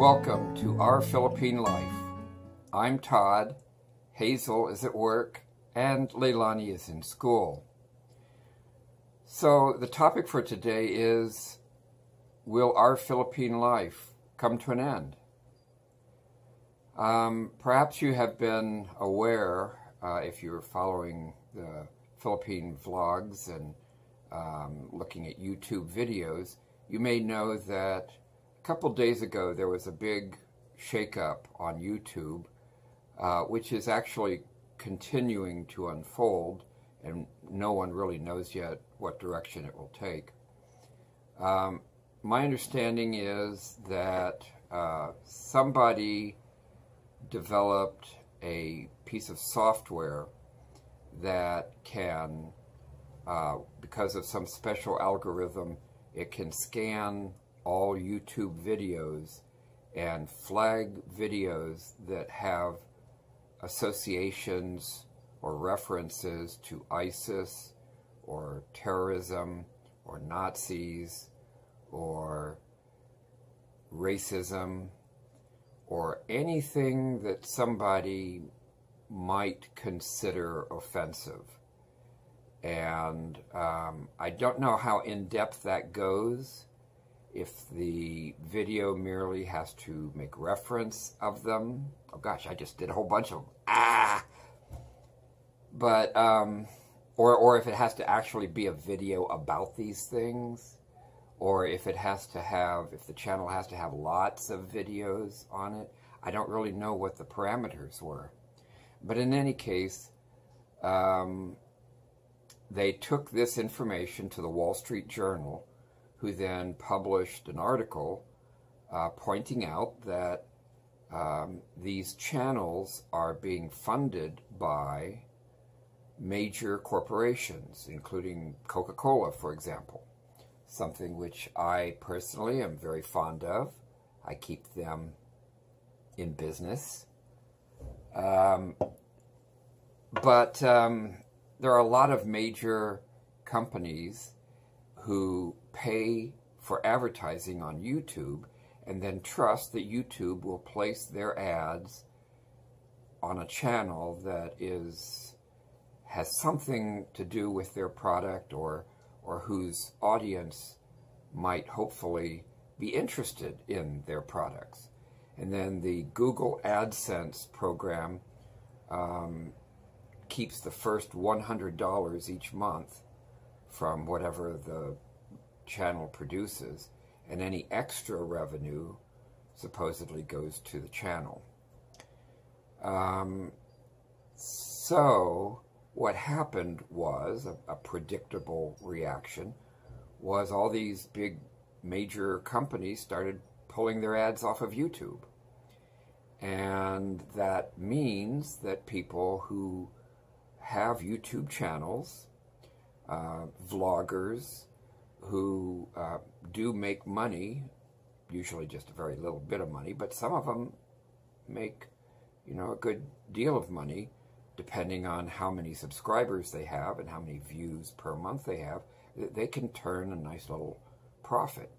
Welcome to Our Philippine Life. I'm Todd, Hazel is at work, and Leilani is in school. So the topic for today is, will our Philippine life come to an end? Perhaps you have been aware, if you're following the Philippine vlogs and looking at YouTube videos, you may know that a couple days ago there was a big shakeup on YouTube, which is actually continuing to unfold, and no one really knows yet what direction it will take. My understanding is that somebody developed a piece of software that can, because of some special algorithm, it can scan all YouTube videos and flag videos that have associations or references to ISIS or terrorism or Nazis or racism or anything that somebody might consider offensive. And I don't know how in-depth that goes, if the video merely has to make reference of them. Oh gosh, I just did a whole bunch of them. But, or if it has to actually be a video about these things, or if it has to have, if the channel has to have lots of videos on it. I don't really know what the parameters were. But in any case, they took this information to the Wall Street Journal, who then published an article pointing out that these channels are being funded by major corporations, including Coca-Cola, for example, something which I personally am very fond of. I keep them in business. But there are a lot of major companies who pay for advertising on YouTube and then trust that YouTube will place their ads on a channel that has something to do with their product or whose audience might hopefully be interested in their products. And then the Google AdSense program keeps the first $100 each month from whatever the channel produces, and any extra revenue supposedly goes to the channel. So what happened was, a predictable reaction, was all these big major companies started pulling their ads off of YouTube. And that means that people who have YouTube channels, vloggers who do make money, usually just a very little bit of money, but some of them make, a good deal of money, depending on how many subscribers they have and how many views per month they have. They can turn a nice little profit.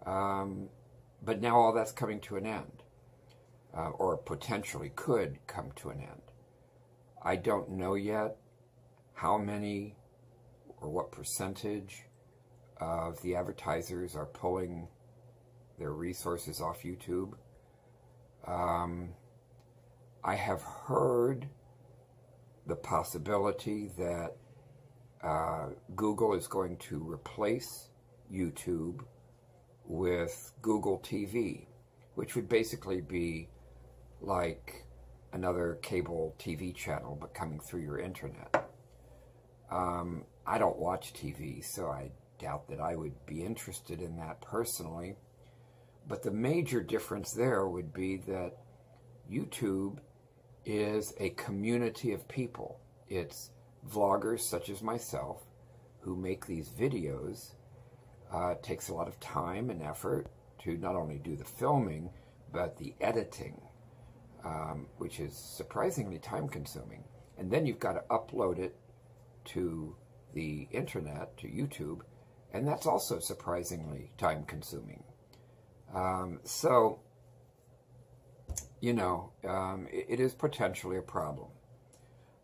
But now all that's coming to an end, or potentially could come to an end. I don't know yet how many or what percentage of the advertisers are pulling their resources off YouTube. I have heard the possibility that Google is going to replace YouTube with Google TV, which would basically be like another cable TV channel, but coming through your internet. I don't watch TV, so I doubt that I would be interested in that personally. But the major difference there would be that YouTube is a community of people. It's vloggers such as myself who make these videos. It takes a lot of time and effort to not only do the filming, but the editing, which is surprisingly time-consuming. And then you've got to upload it to the internet, to YouTube, and that's also surprisingly time-consuming. So it is potentially a problem.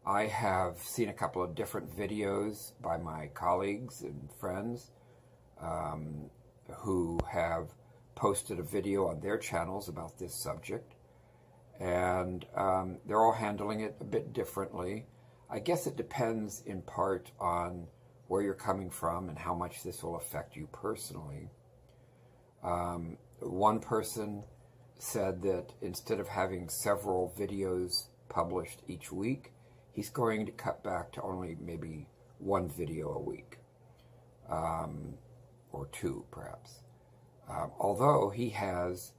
I have seen a couple of different videos by my colleagues and friends who have posted a video on their channels about this subject, and they're all handling it a bit differently. I guess it depends in part on where you're coming from and how much this will affect you personally. One person said that instead of having several videos published each week, he's going to cut back to only maybe one video a week, or two perhaps. Although he has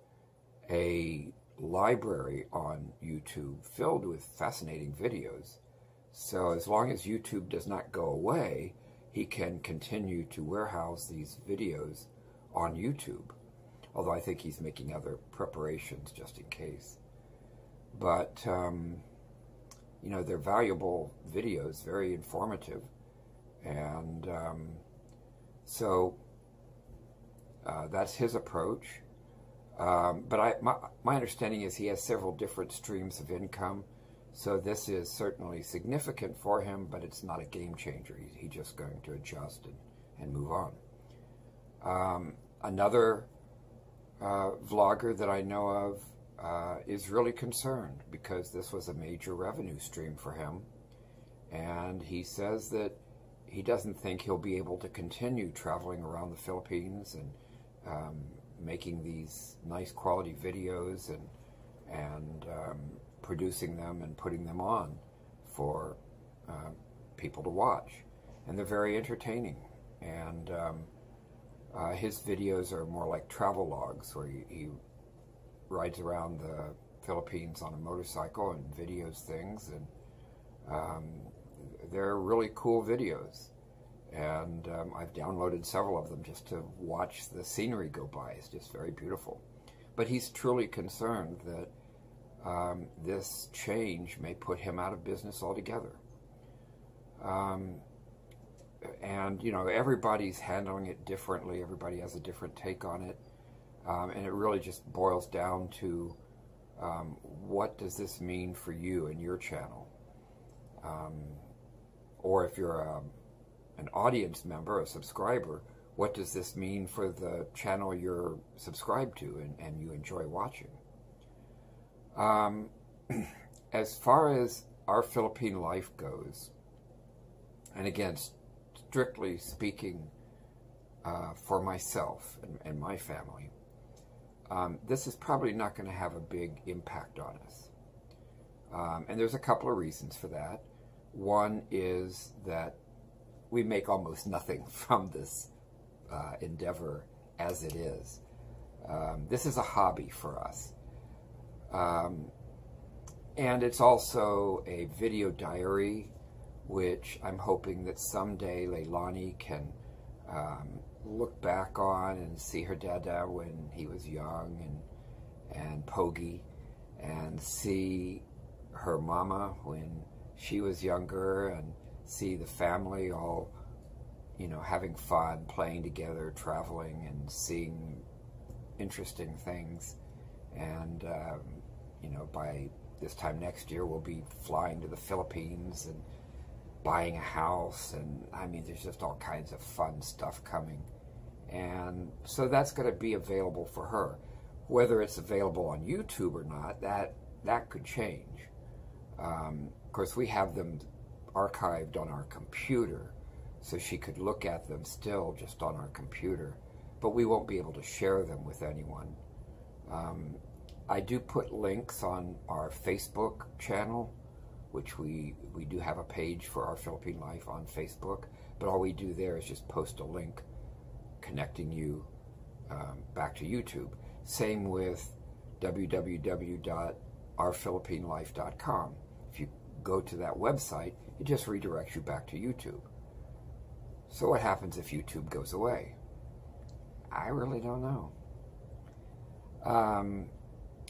a library on YouTube filled with fascinating videos. So as long as YouTube does not go away, he can continue to warehouse these videos on YouTube. Although I think he's making other preparations just in case. But, they're valuable videos, very informative. And so that's his approach. But my understanding is he has several different streams of income. So this is certainly significant for him, but it's not a game changer. He's just going to adjust and move on. Another vlogger that I know of is really concerned because this was a major revenue stream for him. And he says that he doesn't think he'll be able to continue traveling around the Philippines and making these nice quality videos and producing them and putting them on for people to watch. And they're very entertaining. And his videos are more like travel logs, where he rides around the Philippines on a motorcycle and videos things, and they're really cool videos. And I've downloaded several of them just to watch the scenery go by. It's just very beautiful. But he's truly concerned that this change may put him out of business altogether. And, everybody's handling it differently. Everybody has a different take on it. And it really just boils down to what does this mean for you and your channel? Or if you're an audience member, a subscriber, what does this mean for the channel you're subscribed to and you enjoy watching? As far as our Philippine life goes, and again, strictly speaking for myself and my family, this is probably not going to have a big impact on us. And there's a couple of reasons for that. One is that we make almost nothing from this endeavor as it is. This is a hobby for us. And it's also a video diary, which I'm hoping that someday Leilani can look back on and see her dada when he was young and Pogi, and see her mama when she was younger, and see the family all, having fun, playing together, traveling, and seeing interesting things. And, by this time next year, we'll be flying to the Philippines and buying a house. And, there's just all kinds of fun stuff coming. And so that's going to be available for her. Whether it's available on YouTube or not, that could change. Of course, we have them archived on our computer, so she could look at them still just on our computer, but we won't be able to share them with anyone. I do put links on our Facebook channel, which we do have a page for Our Philippine Life on Facebook, but all we do there is just post a link connecting you back to YouTube. Same with www.ourphilippinelife.com. If you go to that website, it just redirects you back to YouTube. So what happens if YouTube goes away? I really don't know.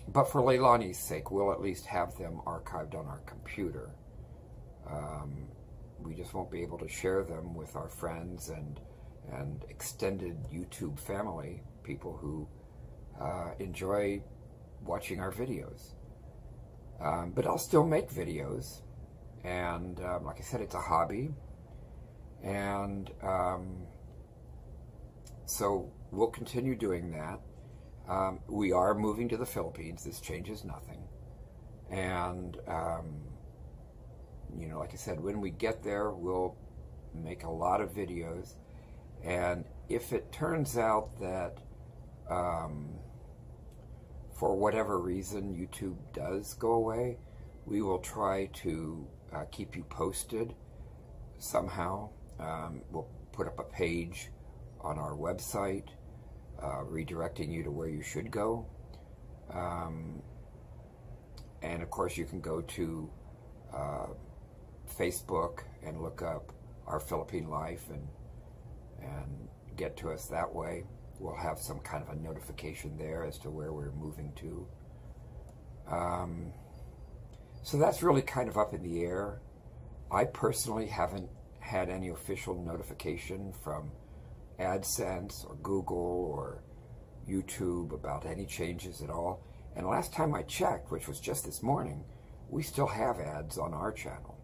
But for Leilani's sake, we'll at least have them archived on our computer. We just won't be able to share them with our friends and extended YouTube family, people who enjoy watching our videos. But I'll still make videos. And like I said, it's a hobby. And so we'll continue doing that. We are moving to the Philippines. This changes nothing. And, you know, like I said, when we get there, we'll make a lot of videos. And if it turns out that for whatever reason YouTube does go away, we will try to keep you posted somehow. We'll put up a page on our website redirecting you to where you should go. And of course you can go to Facebook and look up Our Philippine Life and get to us that way. We'll have some kind of a notification there as to where we're moving to. So that's really kind of up in the air. I personally haven't had any official notification from AdSense or Google or YouTube about any changes at all. And last time I checked, which was just this morning, we still have ads on our channel.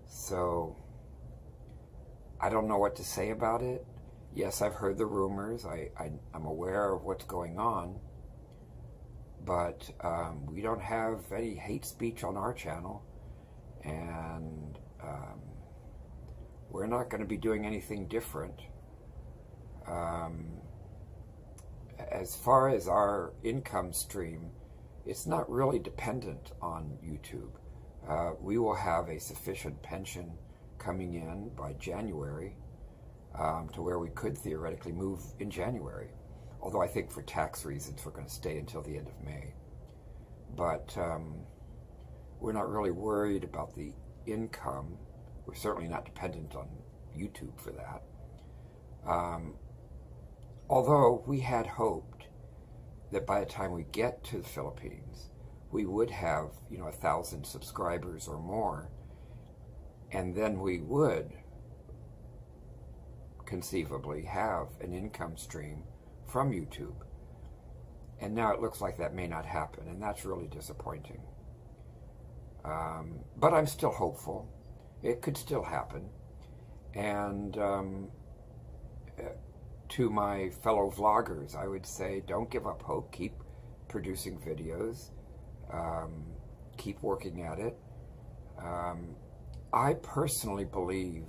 So I don't know what to say about it. Yes, I've heard the rumors. I'm aware of what's going on. But we don't have any hate speech on our channel. And we're not going to be doing anything different. As far as our income stream, it's not really dependent on YouTube. We will have a sufficient pension coming in by January to where we could theoretically move in January. Although I think for tax reasons we're going to stay until the end of May. But we're not really worried about the income. We're certainly not dependent on YouTube for that. Although we had hoped that by the time we get to the Philippines, we would have, 1,000 subscribers or more, and then we would conceivably have an income stream from YouTube. And now it looks like that may not happen, and that's really disappointing. But I'm still hopeful. It could still happen. And to my fellow vloggers, I would say, don't give up hope. Keep producing videos. Keep working at it. I personally believe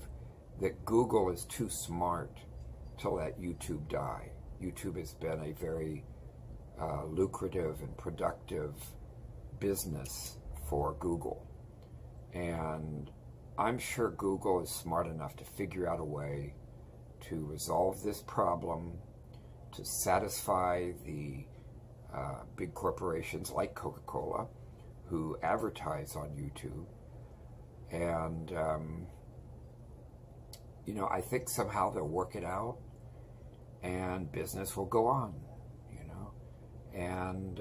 that Google is too smart to let YouTube die. YouTube has been a very lucrative and productive business for Google. And I'm sure Google is smart enough to figure out a way to resolve this problem, to satisfy the big corporations like Coca-Cola who advertise on YouTube. And, I think somehow they'll work it out and business will go on, And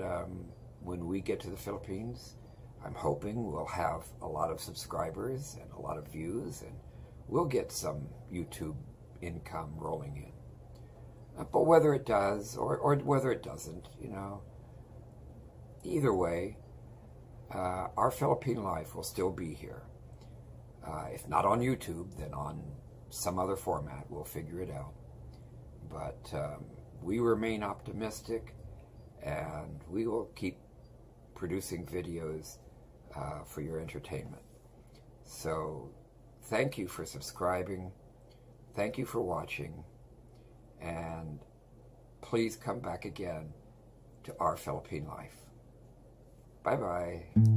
when we get to the Philippines, I'm hoping we'll have a lot of subscribers and a lot of views, and we'll get some YouTube income rolling in. But whether it does or whether it doesn't, either way, Our Philippine Life will still be here. If not on YouTube, then on some other format. We'll figure it out. But we remain optimistic, and we will keep producing videos for your entertainment. So thank you for subscribing. Thank you for watching. And please come back again to Our Philippine Life. Bye-bye.